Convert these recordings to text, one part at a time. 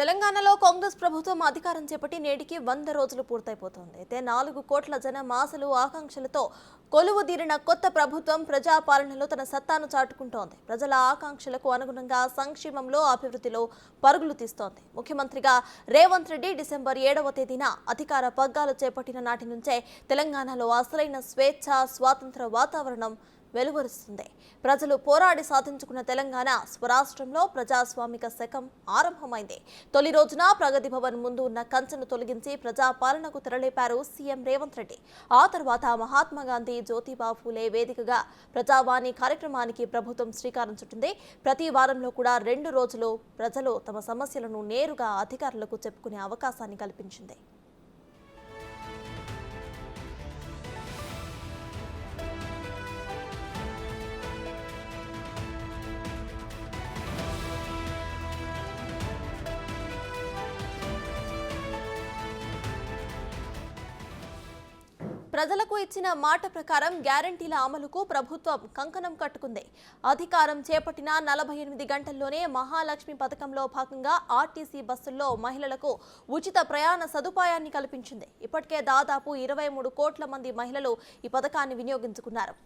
తెలంగాణలో కాంగ్రెస్ ప్రభుత్వం అధికారం చేపట్టి నేటికి 100 రోజులు పూర్తయిపోతోంది. అయితే 4 కోట్ల జనం ఆశలు ఆకాంక్షలతో కొలువుదీరిన కొత్త ప్రభుత్వం ప్రజాపాలనలో తన సత్తాను చాటుకుంటోంది. ప్రజల ఆకాంక్షలకు అనుగుణంగా సంక్షేమంలో అభివృద్ధిలో పరుగులు తీస్తోంది. ముఖ్యమంత్రిగా రేవంత్ రెడ్డి డిసెంబర్ 7వ తేదీన అధికార పగ్గాలు చేపట్టిన నాటి నుంచే తెలంగాణలో అసలైన స్వేచ్ఛ, స్వాతంత్ర వాతావరణం వెలువరుస్తుంది. ప్రజలు పోరాడి సాధించుకున్న తెలంగాణ స్వరాష్ట్రంలో ప్రజాస్వామిక శకం ఆరంభమైంది. తొలి రోజున ప్రగతి భవన్ ముందు ఉన్న కంచెను తొలగించి ప్రజాపాలనకు తెరలేపారు సీఎం రేవంత్ రెడ్డి. ఆ తర్వాత మహాత్మా గాంధీ, జ్యోతిబా ఫూలే వేదికగా ప్రజావాణి కార్యక్రమానికి ప్రభుత్వం శ్రీకారం చుట్టింది. ప్రతి వారంలో కూడా 2 రోజులు ప్రజలు తమ సమస్యలను నేరుగా అధికారులకు చెప్పుకునే అవకాశాన్ని కల్పించింది. ప్రజలకు ఇచ్చిన మాట ప్రకారం గ్యారంటీల అమలుకు ప్రభుత్వం కంకణం కట్టుకుంది. అధికారం చేపట్టిన 48 గంటల్లోనే మహాలక్ష్మి పథకంలో భాగంగా ఆర్టీసీ బస్సుల్లో మహిళలకు ఉచిత ప్రయాణ సదుపాయాన్ని కల్పించింది. ఇప్పటికే దాదాపు 23 కోట్ల మంది మహిళలు ఈ పథకాన్ని వినియోగించుకున్నారు.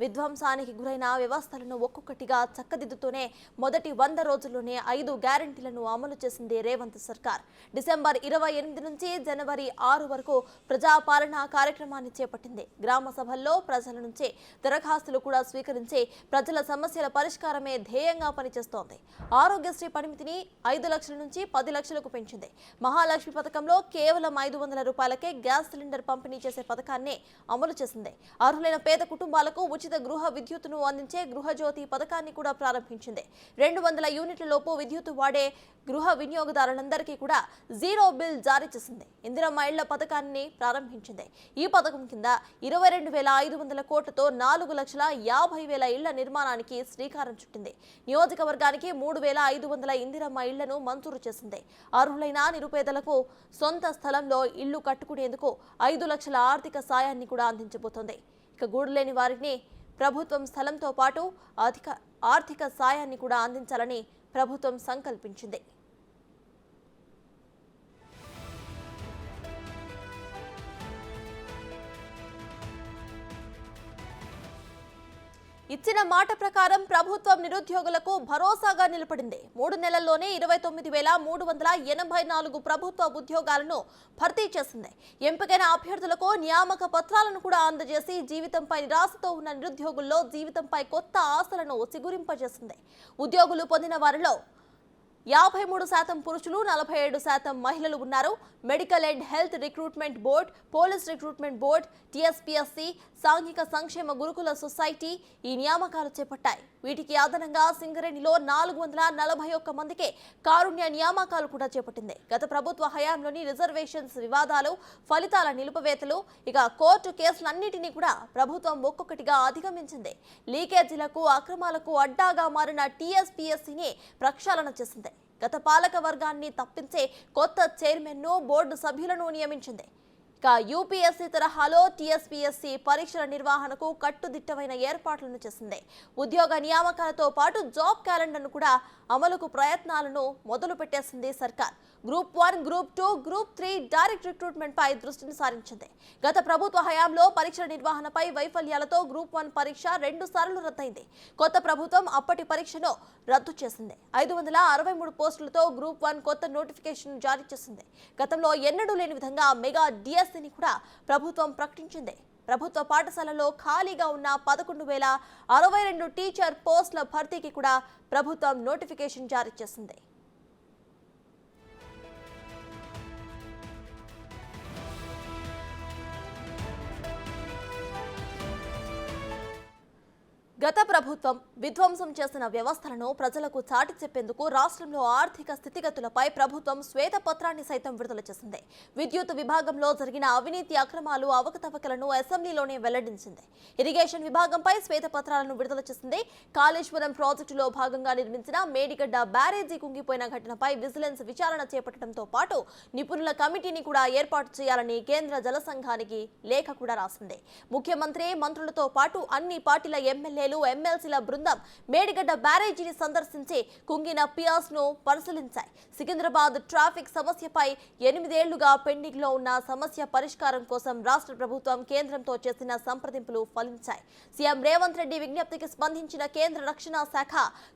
విధ్వంసానికి గురైన వ్యవస్థలను ఒక్కొక్కటిగా చక్కదిద్దుతూనే మొదటి 100 రోజుల్లోనే 5 గ్యారంటీలను అమలు చేసింది రేవంత్ సర్కార్. డిసెంబర్ 28 నుంచి జనవరి 6 వరకు ప్రజాపాలన కార్యక్రమాన్ని చేపట్టింది. గ్రామ సభల్లో ప్రజల నుంచి దరఖాస్తులు కూడా స్వీకరించి ప్రజల సమస్యల పరిష్కారమే ధ్యేయంగా పనిచేస్తోంది. ఆరోగ్యశ్రీ పరిమితిని 5 లక్షల నుంచి 10 లక్షలకు పెంచింది. మహాలక్ష్మి పథకంలో కేవలం 500 రూపాయలకే గ్యాస్ సిలిండర్ పంపిణీ చేసే పథకాన్ని అమలు చేసింది. అర్హులైన పేద కుటుంబాలకు ఉచిత గృహ విద్యుత్తును అందించే గృహజ్యోతి పథకాన్ని కూడా ప్రారంభించింది. 200 యూనిట్ల లోపు విద్యుత్ వాడే గృహ వినియోగదారులందరికీ కూడా జీరో బిల్ జారీ చేసింది. ఇందిరమ్మ ఇళ్ల పథకాన్ని ప్రారంభించింది. ఈ పథకం కింద 22,500 కోట్లతో 4,50,000 ఇళ్ల నిర్మాణానికి శ్రీకారం చుట్టింది. నియోజకవర్గానికి 3,500 ఇందిరమ్మ ఇళ్లను మంజూరు చేసింది. అర్హులైన నిరుపేదలకు సొంత స్థలంలో ఇళ్లు కట్టుకునేందుకు 5 లక్షల ఆర్థిక సాయాన్ని కూడా అందించబోతోంది. ఇక గూడు లేని వారిని ప్రభుత్వం స్థలంతో పాటు ఆర్థిక సాయాన్ని కూడా అందించాలని ప్రభుత్వం సంకల్పించింది. ఇచ్చిన మాట ప్రకారం ప్రభుత్వం నిరుద్యోగులకు భరోసాగా నిలబడింది. 3 నెలల్లోనే 29,384 ప్రభుత్వ ఉద్యోగాలను భర్తీ చేసింది. ఎంపికైన అభ్యర్థులకు నియామక పత్రాలను కూడా అందజేసి జీవితంపై నిరాశతో ఉన్న నిరుద్యోగుల్లో జీవితంపై కొత్త ఆశలను చిగురింపజేసింది. ఉద్యోగులు పొందిన వారిలో 53% పురుషులు, 47% మహిళలు ఉన్నారు. Medical and health recruitment board, police recruitment board, TSPSC, సాంఘిక సంక్షేమ గురుకుల సొసైటీ ఈ నియామకాలు చేపట్టాయి. వీటికి అదనంగా సింగరేణిలో 441 మందికి కారుణ్య నియామకాలు కూడా చేపట్టింది. గత ప్రభుత్వ హయాంలోని రిజర్వేషన్స్ వివాదాలు, ఫలితాల నిలుపువేతలు, ఇక కోర్టు కేసులన్నింటినీ కూడా ప్రభుత్వం ఒక్కొక్కటిగా అధిగమించింది. లీకేజీలకు, అక్రమాలకు అడ్డాగా మారిన టీఎస్పీఎస్సీని ప్రక్షాళన చేసింది. గత పాలక వర్గాన్ని తప్పించే కొత్త చైర్మన్ను, బోర్డు సభ్యులను నియమించింది. ఇక యూపీఎస్సీ తరహాలో టీఎస్పీఎస్సీ పరీక్షల నిర్వహణకు కట్టుదిట్టమైన ఏర్పాట్లను చేసింది. ఉద్యోగ నియామకాలతో పాటు జాబ్ క్యాలెండర్ను కూడా అమలుకు ప్రయత్నాలను మొదలు పెట్టేసింది సర్కార్. Group 1, group 2, group 3 direct recruitment పై దృష్టిని సారించింది. గత ప్రభుత్వ హయాంలో పరీక్షల నిర్వహణపై వైఫల్యాలతో గ్రూప్ 1 పరీక్ష 2 సార్లు రద్దయింది. కొత్త ప్రభుత్వం అప్పటి పరీక్షను రద్దు చేసింది. 563 పోస్టులతో గ్రూప్ 1 కొత్త నోటిఫికేషన్ జారీ చేసింది. గతంలో ఎన్నడూ లేని విధంగా మెగా డిఎస్సిని కూడా ప్రభుత్వం ప్రకటించింది. ప్రభుత్వ పాఠశాలలో ఖాళీగా ఉన్న 11,062 టీచర్ పోస్టుల భర్తీకి కూడా ప్రభుత్వం నోటిఫికేషన్ జారీ చేసింది. గత ప్రభుత్వం విధ్వంసం చేసిన వ్యవస్థలను ప్రజలకు చాటి చెప్పేందుకు రాష్ట్రంలో ఆర్థిక స్థితిగతులపై ప్రభుత్వం శ్వేతపత్రాన్ని సైతం విడుదల చేసింది. విద్యుత్ విభాగంలో జరిగిన అవినీతి, అక్రమాలు, అవకతవకలను అసెంబ్లీలోనే వెల్లడించింది. ఇరిగేషన్ విభాగంపై శ్వేతపత్రాలను విడుదల చేసింది. కాళేశ్వరం ప్రాజెక్టులో భాగంగా నిర్మించిన మేడిగడ్డ బ్యారేజీ కుంగిపోయిన ఘటనపై విజిలెన్స్ విచారణ చేపట్టడంతో పాటు నిపుణుల కమిటీని కూడా ఏర్పాటు చేయాలని కేంద్ర జల సంఘానికి లేఖ కూడా రాసింది. ముఖ్యమంత్రి, మంత్రులతో పాటు అన్ని పార్టీల ఎమ్మెల్యేలు ఎమ్మెల్యేలు ఎమ్మెల్సీల బృందం మేడిగడ్డ బ్యారేజీని సందర్శించి కుంగిన పియర్స్ ను పరిశీలించాయి. సికింద్రాబాద్ ట్రాఫిక్ సమస్యపై 8 ఏళ్లుగా పెండింగ్ లో ఉన్న సమస్య పరిష్కారం కోసం రాష్ట్ర ప్రభుత్వం కేంద్రంతో చేసిన సంప్రదింపులు ఫలించాయి. సీఎం రేవంత్ రెడ్డి విజ్ఞప్తికి స్పందించిన కేంద్ర రక్షణ శాఖ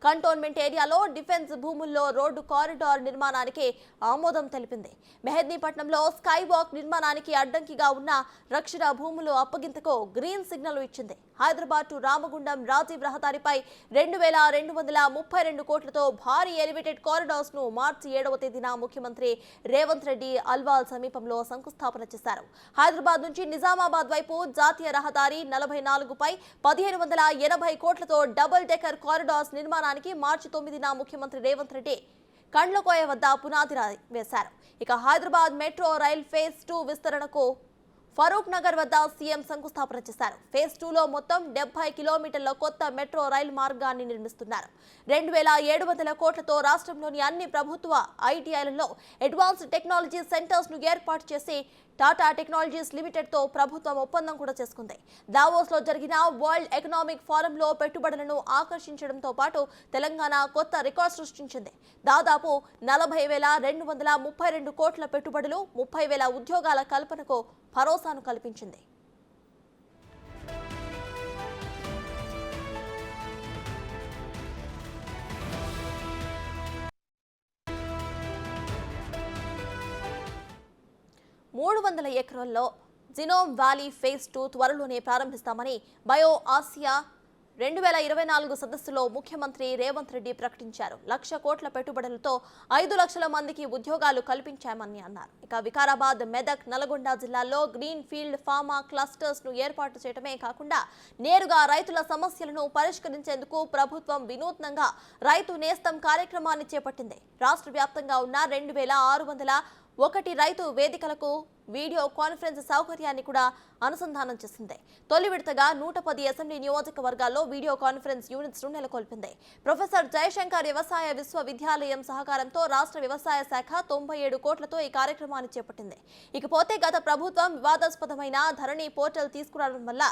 కంటోన్మెంట్ ఏరియాలో డిఫెన్స్ భూముల్లో రోడ్డు కారిడార్ నిర్మాణానికి ఆమోదం తెలిపింది. మెహదీపట్నంలో స్కై వాక్ నిర్మాణానికి అడ్డంకిగా ఉన్న రక్షణ భూములు అప్పగింతకు గ్రీన్ సిగ్నల్ ఇచ్చింది. హైదరాబాద్ టు రామగుండం రాజీవ్ రహదారిపై 2232 కోట్లతో భారీ ఎలివేటెడ్ కారిడార్స్ ను మార్చి 7వ తేదీన ముఖ్యమంత్రి రేవంత్ రెడ్డి అల్వాల్ సమీపంలో శంకుస్థాపన చేశారు. హైదరాబాద్ నుంచి నిజామాబాద్ వైపు జాతీయ రహదారి 44పై 1580 కోట్లతో డబుల్ డెకర్ కారిడార్స్ నిర్మాణానికి మార్చి 9న ముఖ్యమంత్రి రేవంత్ రెడ్డి కండ్లకోయ వద్ద పునాది వేశారు. ఇక హైదరాబాద్ మెట్రో రైల్ ఫేజ్ 2 విస్తరణకు ఫరూక్ నగర్ వద్ద సీఎం శంకుస్థాపన చేశారు. ఫేజ్ 2లో మొత్తం 70 కిలోమీటర్ల కొత్త మెట్రో రైలు మార్గాన్ని నిర్మిస్తున్నారు. 2700 కోట్లతో రాష్ట్రంలోని అన్ని ప్రభుత్వ ఐటీఐలలో అడ్వాన్స్డ్ టెక్నాలజీ సెంటర్స్ ను ఏర్పాటు చేసి టాటా టెక్నాలజీస్ లిమిటెడ్ తో ప్రభుత్వం ఒప్పందం కూడా చేసుకుంది. దావోస్ లో జరిగిన వరల్డ్ ఎకనామిక్ ఫోరంలో పెట్టుబడులను ఆకర్షించడంతో పాటు తెలంగాణ కొత్త రికార్డు సృష్టించింది. దాదాపు 40,232 కోట్ల పెట్టుబడులు 30,000 ఉద్యోగాల కల్పనకు భరోసాను కల్పించింది. $300 ఎకరాల్లో జినోమ్ వ్యాలీ ఫేజ్ 2 త్వరలోనే ప్రారంభిస్తామని బయో ఆసియా 2024 సదస్సులో ముఖ్యమంత్రి రేవంత్ రెడ్డి ప్రకటించారు. 1,00,000 కోట్ల పెట్టుబడులతో 5 లక్షల మందికి ఉద్యోగాలు కల్పించామని అన్నారు. ఇక వికారాబాద్, మెదక్, నల్గొండ జిల్లాల్లో గ్రీన్ ఫీల్డ్ ఫార్మా క్లస్టర్స్ ను ఏర్పాటు చేయడమే కాకుండా నేరుగా రైతుల సమస్యలను పరిష్కరించేందుకు ప్రభుత్వం వినూత్నంగా రైతు నేస్తం కార్యక్రమాన్ని చేపట్టింది. రాష్ట్ర వ్యాప్తంగా ఉన్న 2,601 రైతు వేదికలకు వీడియో కాన్ఫరెన్స్ సౌకర్యాన్ని కూడా అనుసంధానం చేసింది. తొలి విడతగా 110 అసెంబ్లీ నియోజకవర్గాల్లో వీడియో కాన్ఫరెన్స్ యూనిట్స్ ను నెలకొల్పింది. ప్రొఫెసర్ జయశంకర్ వ్యవసాయ విశ్వవిద్యాలయం సహకారంతో రాష్ట్ర వ్యవసాయ శాఖ 97 కోట్లతో ఈ కార్యక్రమాన్ని చేపట్టింది. ఇకపోతే గత ప్రభుత్వం వివాదాస్పదమైన ధరణి పోర్టల్ తీసుకురావడం వల్ల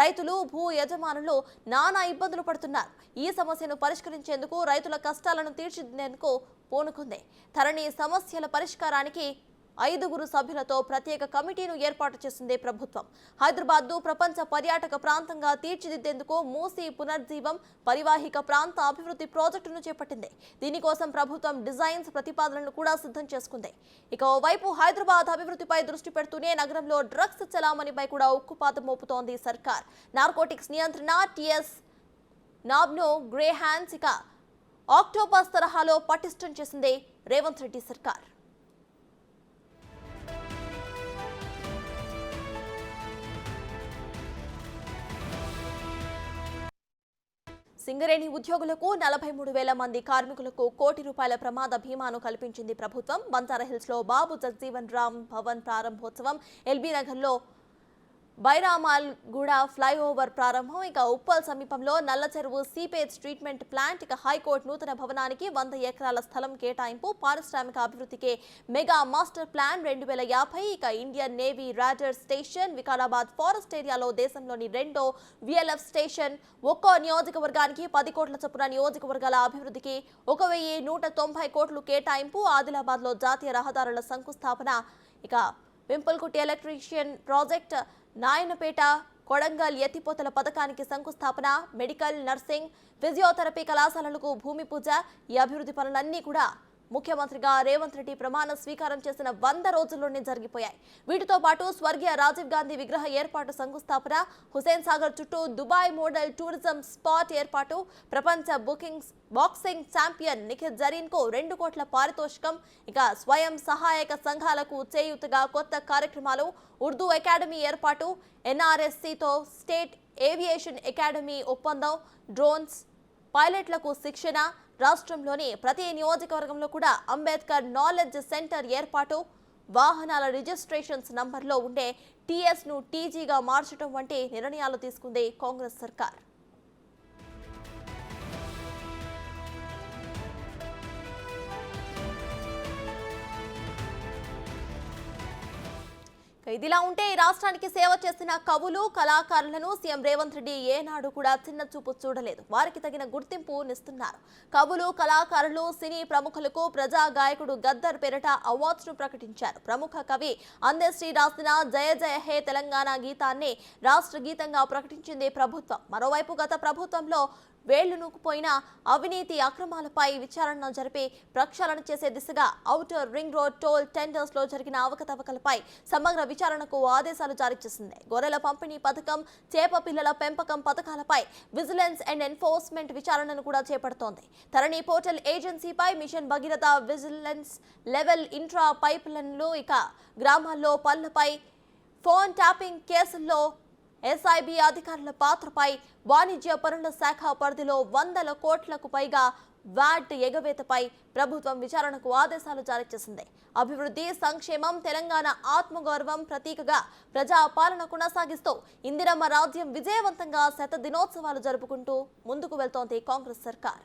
రైతులు, భూ యజమానులు నానా ఇబ్బందులు పడుతున్నారు. ఈ సమస్యను పరిష్కరించేందుకు రైతుల కష్టాలను తీర్చిదిద్దేందుకు పూనుకుంది. ధరణి సమస్యల పరిష్కారానికి 5 సభ్యులతో ప్రత్యేక కమిటీను ఏర్పాటు చేసింది ప్రభుత్వం. హైదరాబాద్ను ప్రపంచ పర్యాటక ప్రాంతంగా తీర్చిదిద్దేందుకు మూసీ పునర్జీవం పరివాహిక ప్రాంత అభివృద్ధి ప్రాజెక్టును చేపట్టింది. దీనికోసం ప్రభుత్వం డిజైన్స్ ప్రతిపాదనలు కూడా సిద్ధం చేసుకుంది. ఇక ఓవైపు హైదరాబాద్ అభివృద్ధిపై దృష్టి పెడుతూనే నగరంలో డ్రగ్స్ చలామణిపై కూడా ఉక్కుపాదం మోపుతోంది సర్కార్. నార్కోటిక్స్ నియంత్రణ టీఎస్ నాబ్ను గ్రే హ్యాండ్స్ ఇక ఆక్టోపస్ తరహాలో పటిష్టం చేసింది రేవంత్ రెడ్డి సర్కార్. సింగరేణి ఉద్యోగులకు 43,000 మంది కార్మికులకు ₹1 కోటి ప్రమాద బీమాను కల్పించింది ప్రభుత్వం. బంజారాహిల్స్ లో బాబు జగజీవన్ రామ్ భవన్ ప్రారంభోత్సవం, ఎల్బీ నగర్ లో బైరామాల్ గూడ ఫ్లైఓవర్ ప్రారంభం, ఇక ఉప్పల్ సమీపంలో నల్ల చెరువు సీపేజ్ ట్రీట్మెంట్ ప్లాంట్, ఇక హైకోర్టు నూతన భవనానికి 100 ఎకరాల స్థలం కేటాయింపు, పారిశ్రామిక అభివృద్ధికి మెగా మాస్టర్ ప్లాన్ 2050, ఇక Indian navy radar station, Vikarabad forest ఏరియాలో దేశంలోని 2వ విఎల్ఎఫ్ స్టేషన్, ఒక్కో నియోజకవర్గానికి 10 కోట్ల చొప్పున నియోజకవర్గాల అభివృద్ధికి 1,190 కోట్లు కేటాయింపు, ఆదిలాబాద్ లో జాతీయ రహదారుల శంకుస్థాపన, ఇక పింపుల్కుట్టి ఎలక్ట్రీషియన్ ప్రాజెక్ట్, నాయనపేట కొడంగల్ ఎత్తిపోతల పథకానికి శంకుస్థాపన, మెడికల్, నర్సింగ్, ఫిజియోథెరపీ కళాశాలలకు భూమి పూజ. ఈ అభివృద్ధి పనులన్నీ కూడా ముఖ్యమంత్రిగా రేవంత్ రెడ్డి ప్రమాణ స్వీకారం చేసిన 100 రోజుల్లోనే జరిగిపోయాయి. వీటితో పాటు స్వర్గీయ రాజీవ్ గాంధీ విగ్రహ ఏర్పాటు శంకుస్థాపన, హుసేన్ సాగర్ చుట్టూ దుబాయ్ మోడల్ టూరిజం స్పాట్ ఏర్పాటు, ప్రపంచ బాక్సింగ్ ఛాంపియన్ నిఖిల్ జరీన్ కు 2 కోట్ల పారితోషికం, ఇక స్వయం సహాయక సంఘాలకు చేయూతగా కొత్త కార్యక్రమాలు, ఉర్దూ అకాడమీ ఏర్పాటు, ఎన్ఆర్ఎస్సితో స్టేట్ ఏవియేషన్ అకాడమీ ఒప్పందం, డ్రోన్స్ పైలట్లకు శిక్షణ, రాష్ట్రంలోని ప్రతి నియోజకవర్గంలో కూడా అంబేద్కర్ నాలెడ్జ్ సెంటర్ ఏర్పాటు, వాహనాల రిజిస్ట్రేషన్స్ నంబర్లో ఉండే టీఎస్ ను టీజీగా మార్చడం వంటి నిర్ణయాలు తీసుకుంది కాంగ్రెస్ సర్కార్. ఇదిలా ఉంటే ఈ రాష్ట్రానికి సేవ చేసిన కవులు కళాకారులను సీఎం రేవంత్ రెడ్డి ఏనాడు కూడా చిన్న చూపు చూడలేదు. వారికి తగిన గుర్తింపు నిస్తున్నారు. కవులు కళాకారులు సినీ ప్రముఖులకు ప్రజా గాయకుడు గద్దర్ పేరిట అవార్డ్స్ ను ప్రకటించారు. ప్రముఖ కవి అందశ్రీ రాసిన జయ జయ హే తెలంగాణ గీతాన్ని రాష్ట్ర గీతంగా ప్రకటించింది ప్రభుత్వం. మరోవైపు గత ప్రభుత్వంలో వేళ్లు నూకుపోయిన అవినీతి అక్రమాలపై విచారణ జరిపి ప్రక్షాళన చేసే దిశగా outer ring road toll tenders లో జరిగిన అవకతవకలపై సమగ్ర విచారణకు ఆదేశాలు జారీ చేసింది. గొర్రెల పంపిణీ పథకం, చేప పిల్లల పెంపకం పథకాలపై విజిలెన్స్ అండ్ ఎన్ఫోర్స్మెంట్ విచారణను కూడా చేపడుతోంది. ధరణి పోర్టల్ ఏజెన్సీపై mission Bhagiratha vigilance level intra పైప్లైన్లు, ఇక గ్రామాల్లో పనులపై ఫోన్ ట్యాపింగ్ కేసుల్లో ఎస్ఐబి అధికారుల పాత్రపై వాణిజ్య పనుల శాఖ పరిధిలో 100 కోట్లకు పైగా వాట్ ఎగవేతపై ప్రభుత్వం విచారణకు ఆదేశాలు జారీ చేసింది. అభివృద్ధి, సంక్షేమం, తెలంగాణ ఆత్మగౌరవం ప్రతీకగా ప్రజా పాలన కొనసాగిస్తూ ఇందిరమ్మ రాజ్యం విజయవంతంగా శత దినోత్సవాలు జరుపుకుంటూ ముందుకు వెళ్తోంది కాంగ్రెస్ సర్కార్.